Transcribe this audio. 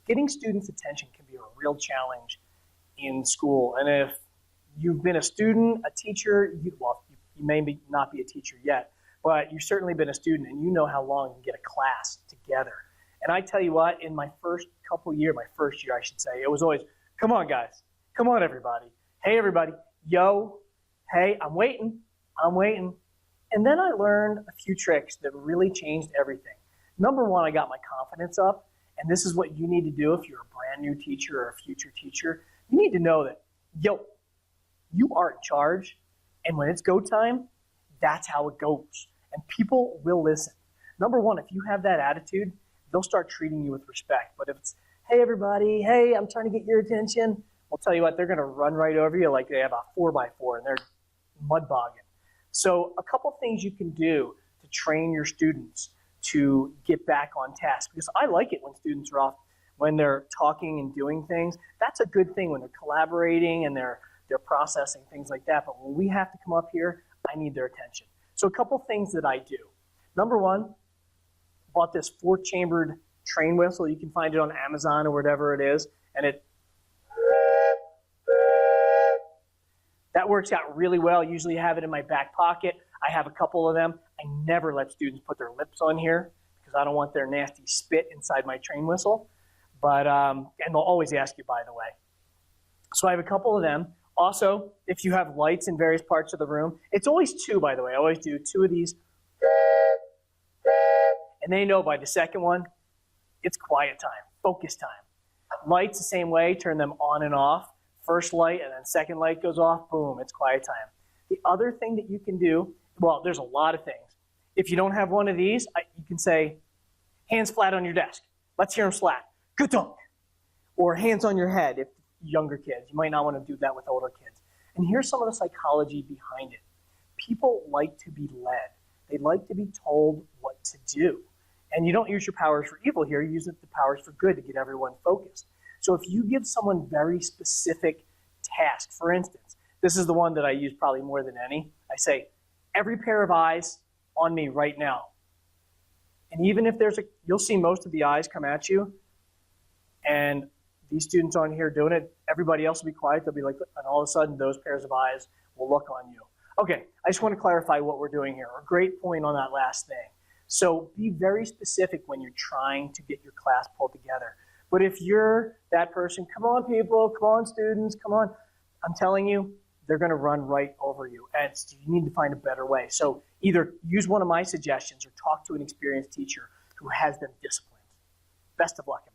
Getting students' attention can be a real challenge in school. And if you've been a student, a teacher, you may not be a teacher yet, but you've certainly been a student and you know how long you can get a class together. And I tell you what, in my first year I should say, it was always, come on guys, come on everybody. Hey everybody, yo, hey, I'm waiting. And then I learned a few tricks that really changed everything. Number one, I got my confidence up, and this is what you need to do if you're a brand new teacher or a future teacher. You need to know that, yo, you are in charge, and when it's go time, that's how it goes. And people will listen. Number one, if you have that attitude, they'll start treating you with respect. But if it's, hey everybody, hey, I'm trying to get your attention, I'll tell you what, they're gonna run right over you like they have a 4x4 and they're mud bogging. So a couple things you can do to train your students to get back on task, because I like it when students are off, when they're talking and doing things. That's a good thing when they're collaborating and they're processing things like that. But when we have to come up here, I need their attention. So a couple things that I do. Number one, bought this 4-chambered train whistle. You can find it on Amazon or whatever it is, and that works out really well. I usually have it in my back pocket. I have a couple of them. I never let students put their lips on here because I don't want their nasty spit inside my train whistle. But and they'll always ask you, by the way. So I have a couple of them. Also, if you have lights in various parts of the room, it's always 2, by the way. I always do 2 of these. And they know by the second one, it's quiet time, focus time. Lights the same way, turn them on and off. First light and then second light goes off, boom, it's quiet time. The other thing that you can do, well, there's a lot of things. If you don't have one of these, you can say, hands flat on your desk. Let's hear them slap. Good dunk. Or hands on your head if younger kids. You might not want to do that with older kids. And here's some of the psychology behind it. People like to be led. They like to be told what to do. And you don't use your powers for evil here. You use the powers for good to get everyone focused. So if you give someone very specific tasks, for instance, this is the one that I use probably more than any. I say, every pair of eyes on me right now. And even if you'll see most of the eyes come at you, and these students on here doing it, everybody else will be quiet. They'll be like, and all of a sudden those pairs of eyes will look on you. Okay, I just want to clarify what we're doing here. A great point on that last thing. So be very specific when you're trying to get your class pulled together. But if you're that person, come on people, come on students, come on. I'm telling you, they're going to run right over you. And you need to find a better way. So either use one of my suggestions or talk to an experienced teacher who has them disciplined. Best of luck.